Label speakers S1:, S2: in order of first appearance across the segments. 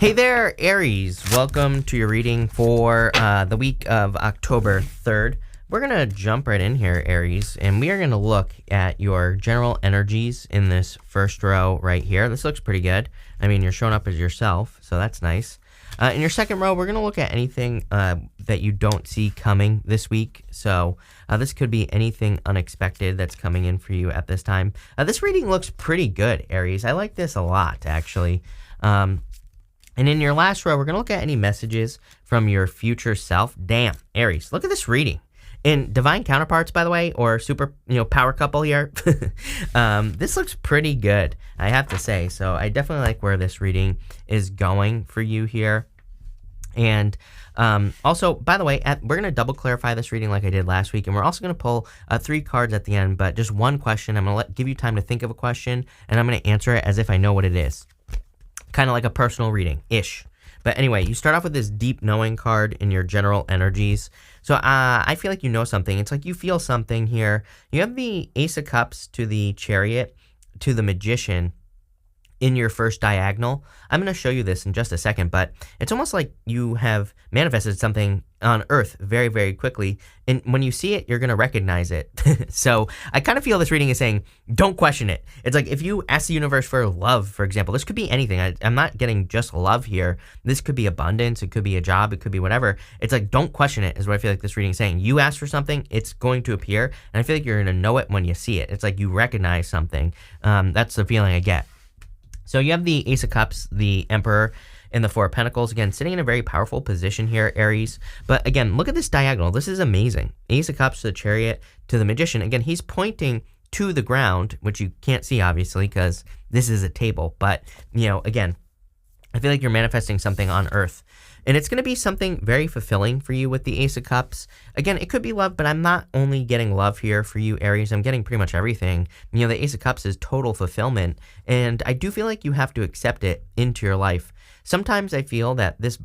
S1: Hey there, Aries. Welcome to your reading for the week of October 3rd. We're going to jump right in here, Aries, and we are going to look at your general energies in this first row right here. This looks pretty good. I mean, you're showing up as yourself, so that's nice. In your second row, we're going to look at anything that you don't see coming this week. So this could be anything unexpected that's coming in for you at this time. This reading looks pretty good, Aries. I like this a lot, actually. And in your last row, we're going to look at any messages from your future self. Damn, Aries, look at this reading. In divine counterparts, by the way, or super, power couple here, this looks pretty good, I have to say. So I definitely like where this reading is going for you here. And also, by the way, we're going to double clarify this reading like I did last week. And we're also going to pull 3 cards at the end, but just one question. I'm going to give you time to think of a question, and I'm going to answer it as if I know what it is. Kind of like a personal reading-ish. But anyway, you start off with this deep knowing card in your general energies. So I feel like you know something. It's like you feel something here. You have the Ace of Cups to the Chariot to the Magician in your first diagonal. I'm going to show you this in just a second, but it's almost like you have manifested something on Earth very, very quickly. And when you see it, you're going to recognize it. So I kind of feel this reading is saying, don't question it. It's like if you ask the universe for love, for example, this could be anything. I'm not getting just love here. This could be abundance. It could be a job. It could be whatever. It's like, don't question it is what I feel like this reading is saying. You ask for something, it's going to appear. And I feel like you're going to know it when you see it. It's like you recognize something. That's the feeling I get. So you have the Ace of Cups, the Emperor, and the Four of Pentacles. Again, sitting in a very powerful position here, Aries. But again, look at this diagonal. This is amazing. Ace of Cups to the Chariot to the Magician. Again, he's pointing to the ground, which you can't see, obviously, because this is a table. But, again, I feel like you're manifesting something on Earth. And it's going to be something very fulfilling for you with the Ace of Cups. Again, it could be love, but I'm not only getting love here for you, Aries. I'm getting pretty much everything. The Ace of Cups is total fulfillment. And I do feel like you have to accept it into your life. Sometimes I feel that this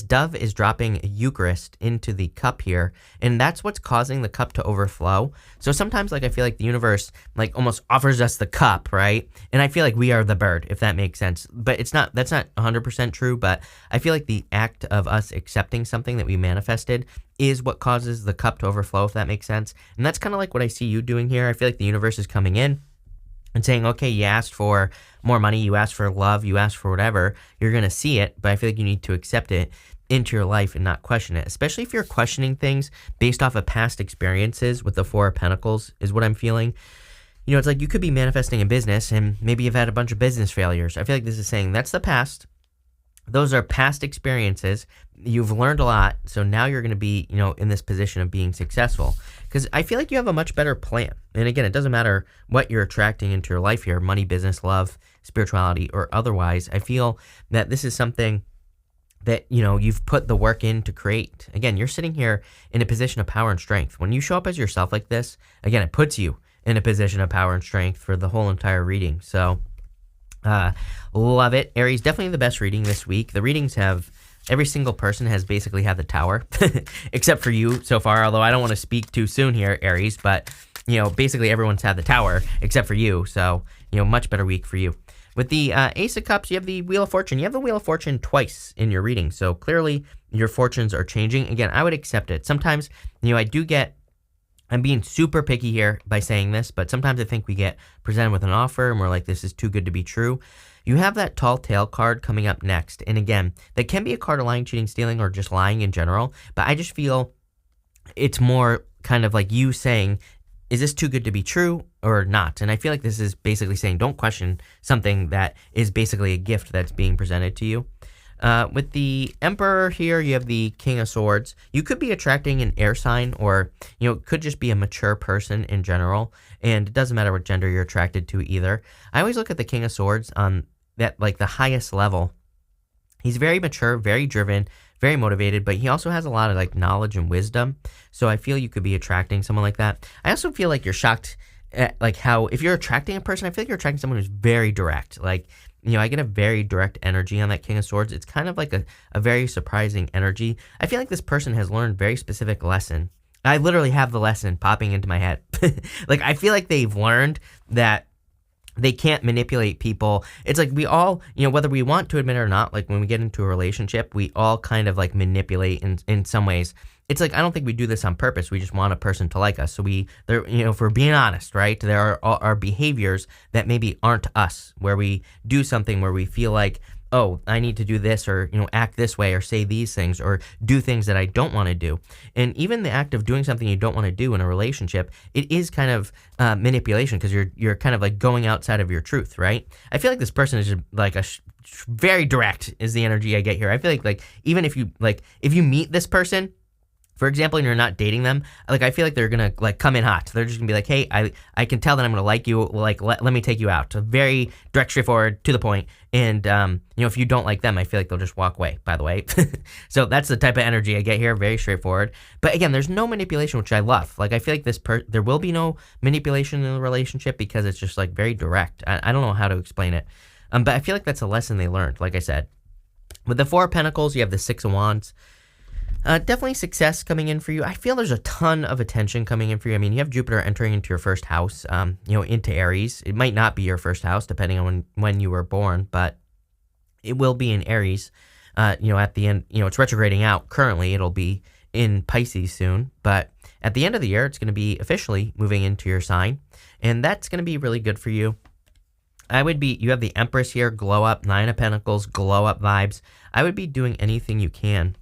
S1: dove is dropping a Eucharist into the cup here, and that's what's causing the cup to overflow. So sometimes, I feel like the universe, almost offers us the cup, right? And I feel like we are the bird, if that makes sense. But that's not 100% true, but I feel like the act of us accepting something that we manifested is what causes the cup to overflow, if that makes sense. And that's kind of like what I see you doing here. I feel like the universe is coming in and saying, okay, you asked for more money, you asked for love, you asked for whatever, you're going to see it, but I feel like you need to accept it into your life and not question it, especially if you're questioning things based off of past experiences with the Four of Pentacles is what I'm feeling. It's like you could be manifesting a business and maybe you've had a bunch of business failures. I feel like this is saying that's the past. Those are past experiences. You've learned a lot, so now you're going to be, in this position of being successful. Because I feel like you have a much better plan. And again, it doesn't matter what you're attracting into your life here, money, business, love, spirituality, or otherwise. I feel that this is something that, you've put the work in to create. Again, you're sitting here in a position of power and strength. When you show up as yourself like this, again, it puts you in a position of power and strength for the whole entire reading. So, love it. Aries, definitely the best reading this week. The readings every single person has basically had the Tower, except for you so far, although I don't want to speak too soon here, Aries, but, basically everyone's had the Tower except for you. So, much better week for you. With the Ace of Cups, you have the Wheel of Fortune. You have the Wheel of Fortune twice in your reading. So clearly your fortunes are changing. Again, I would accept it. Sometimes, I'm being super picky here by saying this, but sometimes I think we get presented with an offer and we're like, this is too good to be true. You have that Tall Tale card coming up next. And again, that can be a card of lying, cheating, stealing, or just lying in general. But I just feel it's more kind of like you saying, is this too good to be true or not? And I feel like this is basically saying don't question something that is basically a gift that's being presented to you. With the Emperor here, you have the King of Swords. You could be attracting an air sign or, it could just be a mature person in general. And it doesn't matter what gender you're attracted to either. I always look at the King of Swords on that, the highest level. He's very mature, very driven, very motivated, but he also has a lot of knowledge and wisdom. So I feel you could be attracting someone like that. I also feel like you're shocked at how if you're attracting a person, I feel like you're attracting someone who's very direct. I get a very direct energy on that King of Swords. It's kind of like a very surprising energy. I feel like this person has learned very specific lesson. I literally have the lesson popping into my head. I feel like they've learned that they can't manipulate people. It's like we all, whether we want to admit it or not, like when we get into a relationship, we all kind of like manipulate in some ways. It's like, I don't think we do this on purpose. We just want a person to like us. So if we're being honest, right, there are behaviors that maybe aren't us, where we do something where we feel like, oh, I need to do this, or, act this way, or say these things, or do things that I don't want to do. And even the act of doing something you don't want to do in a relationship, it is kind of manipulation, because you're kind of like going outside of your truth, right? I feel like this person is just like very direct is the energy I get here. I feel like even if you meet this person, for example, and you're not dating them, like I feel like they're gonna like come in hot. They're just gonna be like, hey, I can tell that I'm gonna like you. Like let me take you out. So very direct, straightforward, to the point. And if you don't like them, I feel like they'll just walk away. By the way, so that's the type of energy I get here. Very straightforward. But again, there's no manipulation, which I love. Like I feel like there will be no manipulation in the relationship because it's just like very direct. I don't know how to explain it, but I feel like that's a lesson they learned. Like I said, with the Four of Pentacles, you have the Six of Wands. Definitely success coming in for you. I feel there's a ton of attention coming in for you. I mean, you have Jupiter entering into your first house, into Aries. It might not be your first house, depending on when you were born, but it will be in Aries. At the end, it's retrograding out. Currently, it'll be in Pisces soon, but at the end of the year, it's going to be officially moving into your sign, and that's going to be really good for you. You have the Empress here, glow up, Nine of Pentacles, glow up vibes. I would be doing anything you can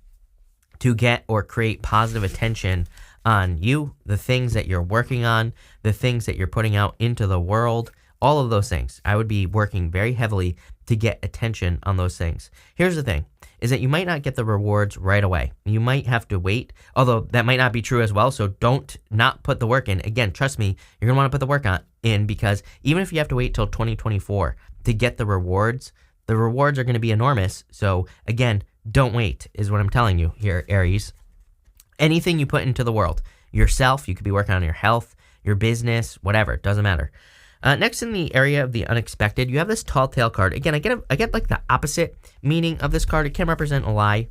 S1: to get or create positive attention on you, the things that you're working on, the things that you're putting out into the world, all of those things. I would be working very heavily to get attention on those things. Here's the thing, is that you might not get the rewards right away. You might have to wait, although that might not be true as well, so don't not put the work in. Again, trust me, you're going to want to put the work in, because even if you have to wait till 2024 to get the rewards are going to be enormous. So again, don't wait, is what I'm telling you here, Aries. Anything you put into the world, yourself, you could be working on your health, your business, whatever, it doesn't matter. Next, in the area of the unexpected, you have this tall tale card. Again, I get like the opposite meaning of this card. It can represent a lie.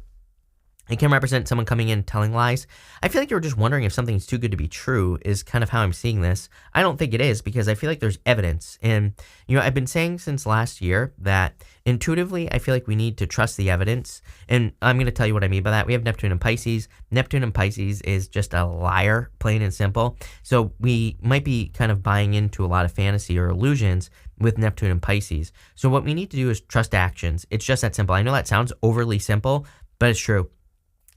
S1: It can represent someone coming in telling lies. I feel like you're just wondering if something's too good to be true is kind of how I'm seeing this. I don't think it is, because I feel like there's evidence. And, I've been saying since last year that intuitively, I feel like we need to trust the evidence. And I'm going to tell you what I mean by that. We have Neptune and Pisces. Neptune and Pisces is just a liar, plain and simple. So we might be kind of buying into a lot of fantasy or illusions with Neptune and Pisces. So what we need to do is trust actions. It's just that simple. I know that sounds overly simple, but it's true.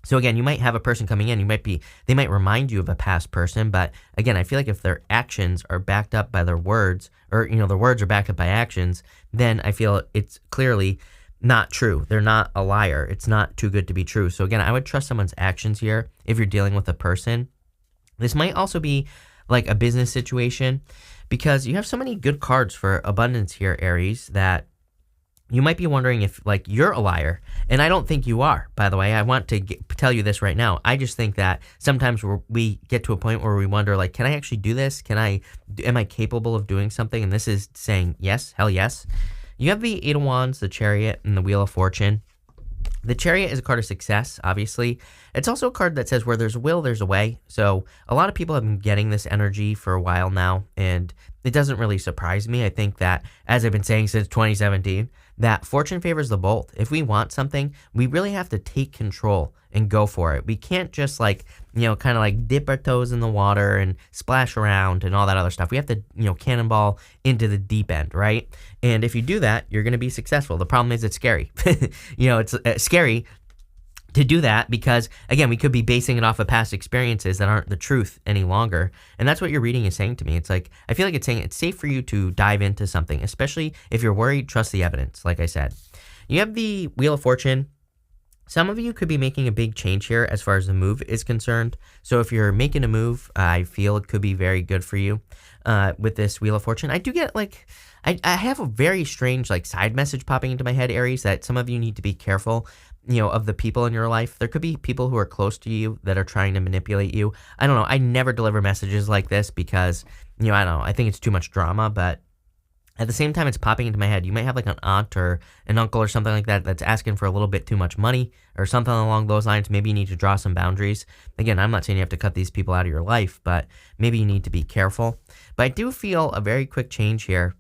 S1: So again, you might have a person coming in, they might remind you of a past person, but again, I feel like if their actions are backed up by their words, or, their words are backed up by actions, then I feel it's clearly not true. They're not a liar. It's not too good to be true. So again, I would trust someone's actions here if you're dealing with a person. This might also be like a business situation, because you have so many good cards for abundance here, Aries, that you might be wondering if, like, you're a liar, and I don't think you are, by the way. I want to tell you this right now. I just think that sometimes we get to a point where we wonder, like, can I actually do this? Am I capable of doing something? And this is saying yes, hell yes. You have the Eight of Wands, the Chariot, and the Wheel of Fortune. The Chariot is a card of success, obviously. It's also a card that says where there's a will, there's a way. So a lot of people have been getting this energy for a while now, and it doesn't really surprise me. I think that, as I've been saying since 2017, that fortune favors the bold. If we want something, we really have to take control and go for it. We can't just kind of like dip our toes in the water and splash around and all that other stuff. We have to, cannonball into the deep end, right? And if you do that, you're going to be successful. The problem is it's scary. It's scary to do that because, again, we could be basing it off of past experiences that aren't the truth any longer. And that's what your reading is saying to me. It's like, I feel like it's saying it's safe for you to dive into something, especially if you're worried, trust the evidence, like I said. You have the Wheel of Fortune. Some of you could be making a big change here as far as the move is concerned. So if you're making a move, I feel it could be very good for you with this Wheel of Fortune. I do get I have a very strange side message popping into my head, Aries, that some of you need to be careful, of the people in your life. There could be people who are close to you that are trying to manipulate you. I don't know. I never deliver messages like this because, I don't know. I think it's too much drama, but at the same time, it's popping into my head. You might have an aunt or an uncle or something like that that's asking for a little bit too much money or something along those lines. Maybe you need to draw some boundaries. Again, I'm not saying you have to cut these people out of your life, but maybe you need to be careful. But I do feel a very quick change here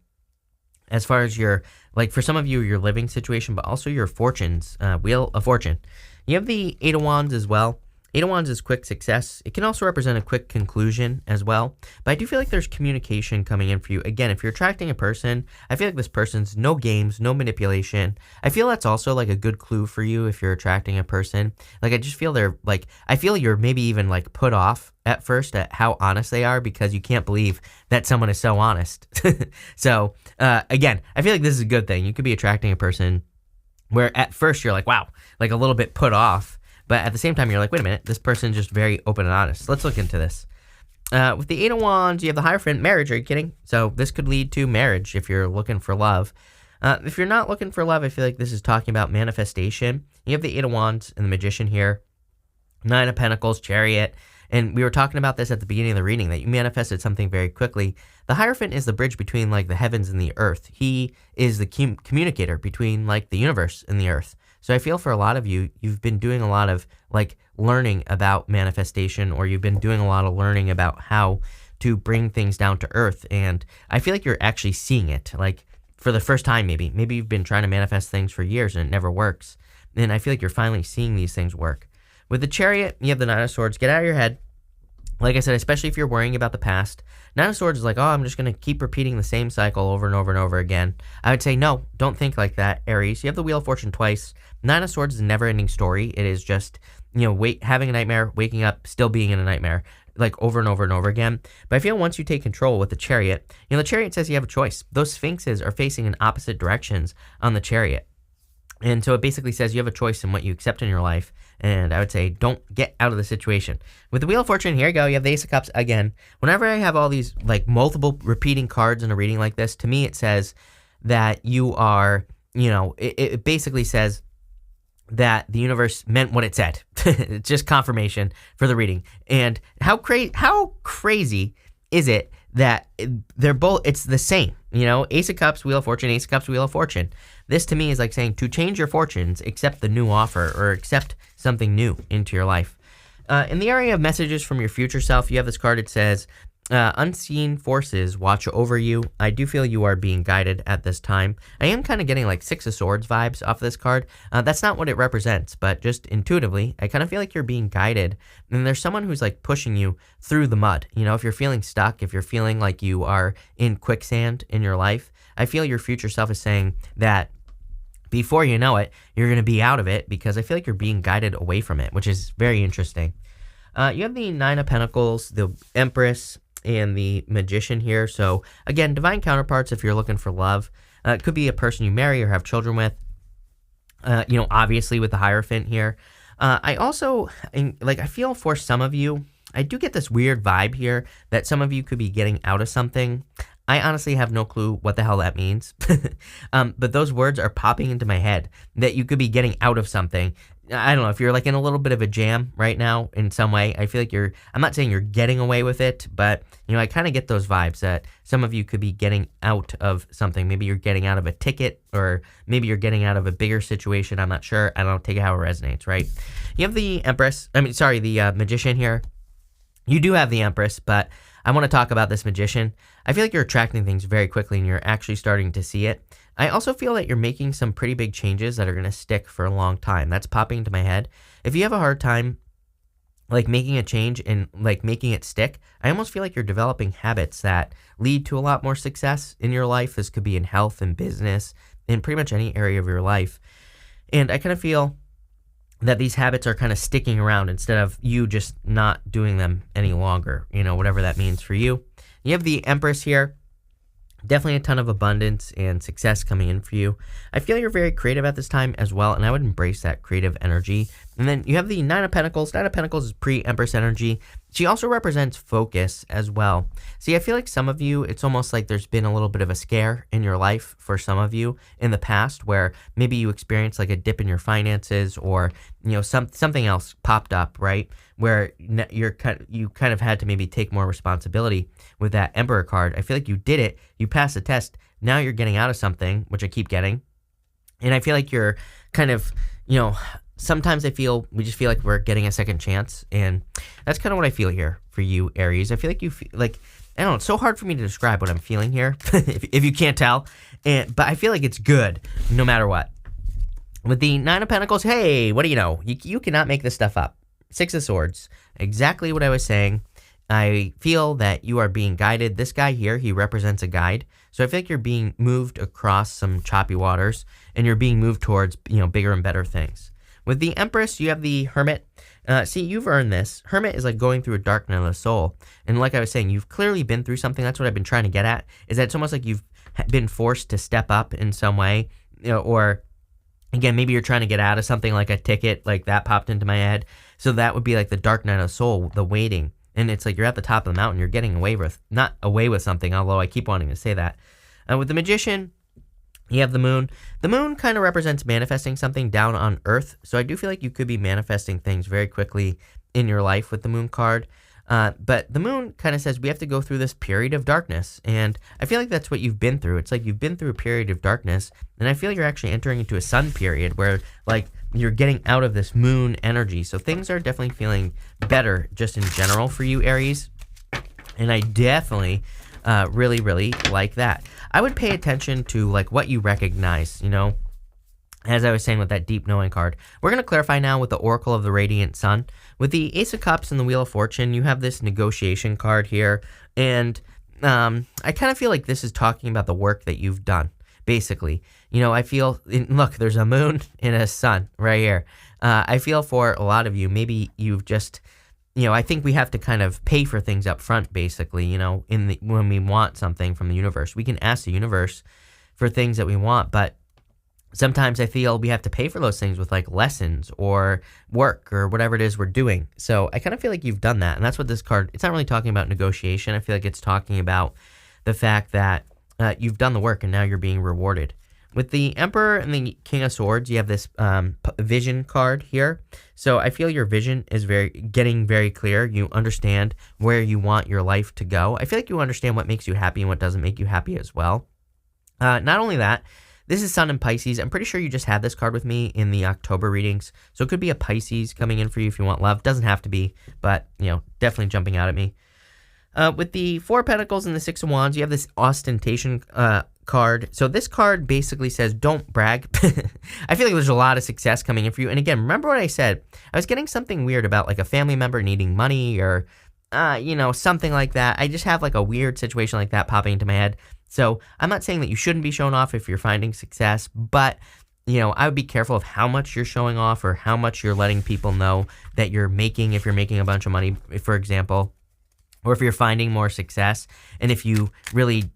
S1: as far as your, like for some of you, your living situation, but also your fortunes, Wheel of Fortune. You have the Eight of Wands as well. Eight of Wands is quick success. It can also represent a quick conclusion as well. But I do feel like there's communication coming in for you. Again, if you're attracting a person, I feel like this person's no games, no manipulation. I feel that's also like a good clue for you if you're attracting a person. Like I just feel they're like, I feel you're maybe even like put off at first at how honest they are because you can't believe that someone is so honest. So again, I feel like this is a good thing. You could be attracting a person where at first you're like, wow, like a little bit put off. But at the same time, you're like, wait a minute, this person's just very open and honest. Let's look into this. With the Eight of Wands, you have the Hierophant, marriage. Are you kidding? So this could lead to marriage if you're looking for love. If you're not looking for love, I feel like this is talking about manifestation. You have the Eight of Wands and the Magician here. Nine of Pentacles, Chariot. And we were talking about this at the beginning of the reading, that you manifested something very quickly. The Hierophant is the bridge between like the heavens and the earth. He is the communicator between like the universe and the earth. So I feel for a lot of you, you've been doing a lot of like learning about manifestation, or you've been doing a lot of learning about how to bring things down to earth. And I feel like you're actually seeing it like for the first time, maybe you've been trying to manifest things for years and it never works. And I feel like you're finally seeing these things work. With the Chariot, you have the Nine of Swords. Get out of your head. Like I said, especially if you're worrying about the past. Nine of Swords is like, oh, I'm just going to keep repeating the same cycle over and over and over again. I would say, no, don't think like that, Aries. You have the Wheel of Fortune twice. Nine of Swords is a never-ending story. It is just, having a nightmare, waking up, still being in a nightmare, like over and over and over again. But I feel once you take control with the Chariot, the Chariot says you have a choice. Those Sphinxes are facing in opposite directions on the Chariot. And so it basically says you have a choice in what you accept in your life. And I would say, don't get out of the situation. With the Wheel of Fortune, here you go. You have the Ace of Cups again. Whenever I have all these like multiple repeating cards in a reading like this, to me it says that you are, it basically says that the universe meant what it said. It's just confirmation for the reading. And how crazy is it that they're both, it's the same, Ace of Cups, Wheel of Fortune, Ace of Cups, Wheel of Fortune. This to me is like saying to change your fortunes, accept the new offer or accept something new into your life. In the area of messages from your future self, you have this card. It says, unseen forces watch over you. I do feel you are being guided at this time. I am kind of getting like Six of Swords vibes off this card. That's not what it represents, but just intuitively, I kind of feel like you're being guided. And there's someone who's like pushing you through the mud. If you're feeling stuck, if you're feeling like you are in quicksand in your life, I feel your future self is saying that before you know it, you're going to be out of it, because I feel like you're being guided away from it, which is very interesting. You have the Nine of Pentacles, the Empress, and the Magician here. So again, divine counterparts if you're looking for love. It could be a person you marry or have children with. Obviously with the Hierophant here. I also, I feel for some of you, I do get this weird vibe here that some of you could be getting out of something. I honestly have no clue what the hell that means. But those words are popping into my head, that you could be getting out of something. I don't know, if you're like in a little bit of a jam right now in some way, I feel like I'm not saying you're getting away with it, but I kind of get those vibes that some of you could be getting out of something. Maybe you're getting out of a ticket, or maybe you're getting out of a bigger situation. I'm not sure. I don't know, take it how it resonates, right? You have the the Magician here. You do have the Empress, but I want to talk about this Magician. I feel like you're attracting things very quickly and you're actually starting to see it. I also feel that you're making some pretty big changes that are going to stick for a long time. That's popping into my head. If you have a hard time like making a change and like making it stick, I almost feel like you're developing habits that lead to a lot more success in your life. This could be in health and business, in pretty much any area of your life. And I kind of feel that these habits are kind of sticking around instead of you just not doing them any longer, whatever that means for you. You have the Empress here. Definitely a ton of abundance and success coming in for you. I feel you're very creative at this time as well, and I would embrace that creative energy. And then you have the Nine of Pentacles. Nine of Pentacles is pre-Empress energy. She also represents focus as well. See, I feel like some of you, it's almost like there's been a little bit of a scare in your life for some of you in the past, where maybe you experienced like a dip in your finances, or something else popped up, right? Where you kind of had to maybe take more responsibility with that Emperor card. I feel like you did it. You passed the test. Now you're getting out of something, which I keep getting. And I feel like you're kind of, sometimes we just feel like we're getting a second chance. And that's kind of what I feel here for you, Aries. I feel like you feel like, I don't know, it's so hard for me to describe what I'm feeling here, if you can't tell. But I feel like it's good no matter what. With the Nine of Pentacles, hey, what do you know? You cannot make this stuff up. Six of Swords, exactly what I was saying. I feel that you are being guided. This guy here, he represents a guide. So I feel like you're being moved across some choppy waters, and you're being moved towards, bigger and better things. With the Empress, you have the Hermit. See, you've earned this. Hermit is like going through a dark night of the soul. And like I was saying, you've clearly been through something. That's what I've been trying to get at, is that it's almost like you've been forced to step up in some way, or again, maybe you're trying to get out of something, like a ticket, like that popped into my head. So that would be like the dark night of the soul, the waiting. And it's like you're at the top of the mountain, you're getting not away with something, although I keep wanting to say that. With the Magician, you have the Moon. The Moon kind of represents manifesting something down on Earth. So I do feel like you could be manifesting things very quickly in your life with the Moon card. But the Moon kind of says we have to go through this period of darkness. And I feel like that's what you've been through. It's like you've been through a period of darkness. And I feel like you're actually entering into a sun period where like you're getting out of this moon energy. So things are definitely feeling better just in general for you, Aries. And I definitely really, really like that. I would pay attention to like what you recognize, as I was saying with that deep knowing card. We're going to clarify now with the Oracle of the Radiant Sun. With the Ace of Cups and the Wheel of Fortune, you have this negotiation card here. And I kind of feel like this is talking about the work that you've done, basically. I feel, look, there's a moon and a sun right here. I feel for a lot of you, maybe you've just, I think we have to kind of pay for things up front, basically, when we want something from the universe. We can ask the universe for things that we want, but sometimes I feel we have to pay for those things with like lessons or work or whatever it is we're doing. So I kind of feel like you've done that. And that's what this card, it's not really talking about negotiation. I feel like it's talking about the fact that you've done the work and now you're being rewarded. With the Emperor and the King of Swords, you have this vision card here. So I feel your vision is getting very clear. You understand where you want your life to go. I feel like you understand what makes you happy and what doesn't make you happy as well. Not only that, this is Sun in Pisces. I'm pretty sure you just had this card with me in the October readings. So it could be a Pisces coming in for you if you want love. Doesn't have to be, but, definitely jumping out at me. With the Four of Pentacles and the Six of Wands, you have this ostentation card. So this card basically says, don't brag. I feel like there's a lot of success coming in for you. And again, remember what I said? I was getting something weird about like a family member needing money or, something like that. I just have like a weird situation like that popping into my head. So I'm not saying that you shouldn't be showing off if you're finding success, but, I would be careful of how much you're showing off or how much you're letting people know that you're making, if you're making a bunch of money, for example, or if you're finding more success. And if you really,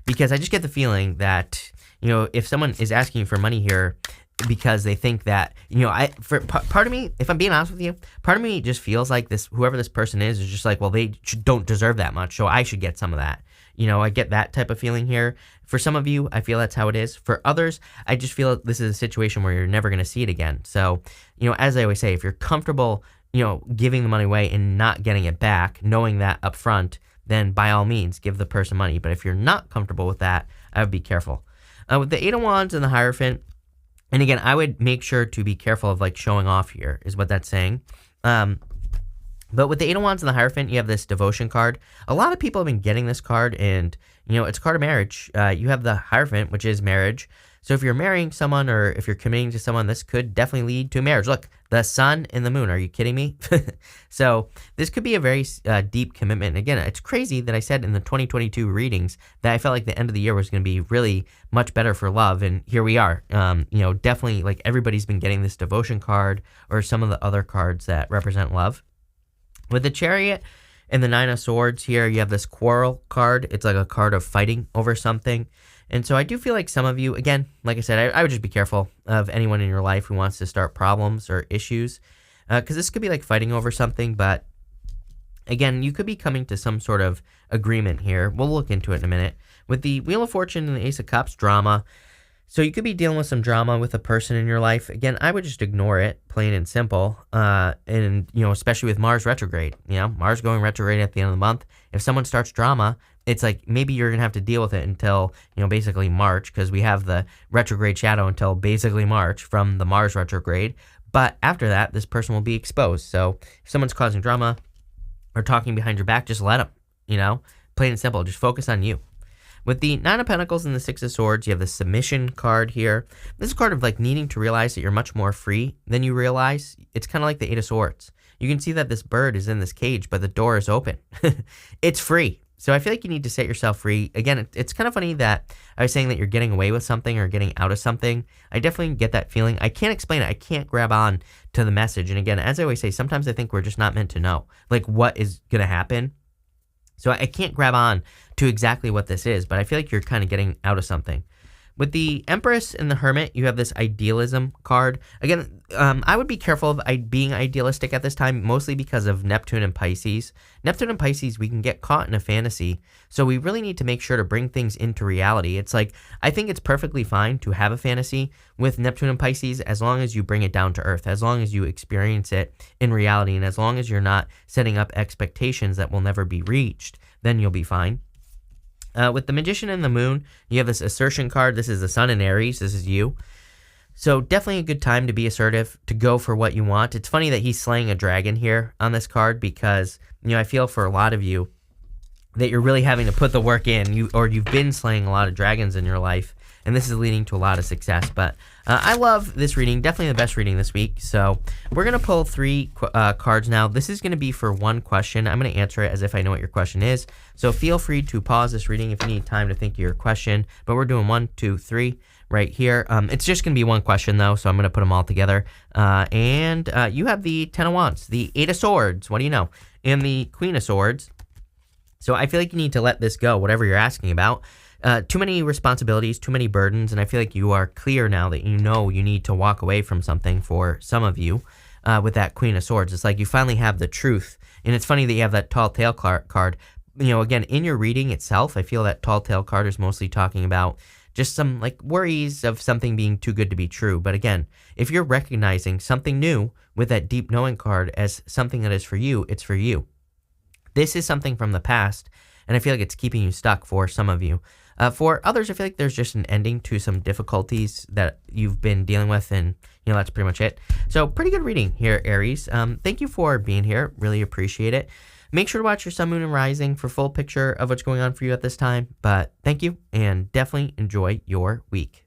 S1: because I just get the feeling that, if someone is asking you for money here because they think that, part of me, if I'm being honest with you, part of me just feels like whoever this person is just like, well, they don't deserve that much, so I should get some of that. I get that type of feeling here. For some of you, I feel that's how it is. For others, I just feel this is a situation where you're never going to see it again. So, as I always say, if you're comfortable, giving the money away and not getting it back, knowing that up front, then by all means, give the person money. But if you're not comfortable with that, I would be careful. With the Eight of Wands and the Hierophant, and again, I would make sure to be careful of like showing off here, is what that's saying. But with the Eight of Wands and the Hierophant, you have this devotion card. A lot of people have been getting this card, and, it's a card of marriage. You have the Hierophant, which is marriage. So if you're marrying someone or if you're committing to someone, this could definitely lead to marriage. Look, the sun and the moon. Are you kidding me? So this could be a very deep commitment. And again, it's crazy that I said in the 2022 readings that I felt like the end of the year was going to be really much better for love. And here we are. Definitely like everybody's been getting this devotion card or some of the other cards that represent love. With the Chariot and the Nine of Swords here, you have this Quarrel card. It's like a card of fighting over something. And so I do feel like some of you, again, like I said, I would just be careful of anyone in your life who wants to start problems or issues. Because this could be like fighting over something. But again, you could be coming to some sort of agreement here. We'll look into it in a minute. With the Wheel of Fortune and the Ace of Cups, drama. So you could be dealing with some drama with a person in your life. Again, I would just ignore it, plain and simple. And, especially with Mars retrograde. Mars going retrograde at the end of the month. If someone starts drama, it's like maybe you're going to have to deal with it until, basically March, because we have the retrograde shadow until basically March from the Mars retrograde. But after that, this person will be exposed. So if someone's causing drama or talking behind your back, just let them, plain and simple. Just focus on you. With the Nine of Pentacles and the Six of Swords, you have the Submission card here. This is a card of like needing to realize that you're much more free than you realize. It's kind of like the Eight of Swords. You can see that this bird is in this cage, but the door is open. It's free. So I feel like you need to set yourself free. Again, it's kind of funny that I was saying that you're getting away with something or getting out of something. I definitely get that feeling. I can't explain it. I can't grab on to the message. And again, as I always say, sometimes I think we're just not meant to know, like what is going to happen. So I can't grab on to exactly what this is, but I feel like you're kind of getting out of something. With the Empress and the Hermit, you have this idealism card. Again, I would be careful of being idealistic at this time, mostly because of Neptune and Pisces. Neptune and Pisces, we can get caught in a fantasy, so we really need to make sure to bring things into reality. It's like, I think it's perfectly fine to have a fantasy with Neptune and Pisces as long as you bring it down to earth, as long as you experience it in reality, and as long as you're not setting up expectations that will never be reached, then you'll be fine. With the Magician and the Moon, you have this assertion card. This is the Sun in Aries. This is you. So definitely a good time to be assertive, to go for what you want. It's funny that he's slaying a dragon here on this card because, I feel for a lot of you that you're really having to put the work in. You've been slaying a lot of dragons in your life, and this is leading to a lot of success. But I love this reading, definitely the best reading this week. So we're going to pull 3 cards now. This is going to be for one question. I'm going to answer it as if I know what your question is. So feel free to pause this reading if you need time to think of your question. But we're doing 1, 2, 3 right here. It's just going to be one question, though, so I'm going to put them all together. And you have the Ten of Wands, the Eight of Swords, what do you know, and the Queen of Swords. So I feel like you need to let this go, whatever you're asking about. Too many responsibilities, too many burdens, and I feel like you are clear now that you know you need to walk away from something for some of you with that Queen of Swords. It's like you finally have the truth, and it's funny that you have that Tall Tale card. Again, in your reading itself, I feel that Tall Tale card is mostly talking about just some like worries of something being too good to be true. But again, if you're recognizing something new with that Deep Knowing card as something that is for you, it's for you. This is something from the past, and I feel like it's keeping you stuck for some of you. For others, I feel like there's just an ending to some difficulties that you've been dealing with, and that's pretty much it. So pretty good reading here, Aries. Thank you for being here. Really appreciate it. Make sure to watch your Sun, Moon, and Rising for full picture of what's going on for you at this time. But thank you, and definitely enjoy your week.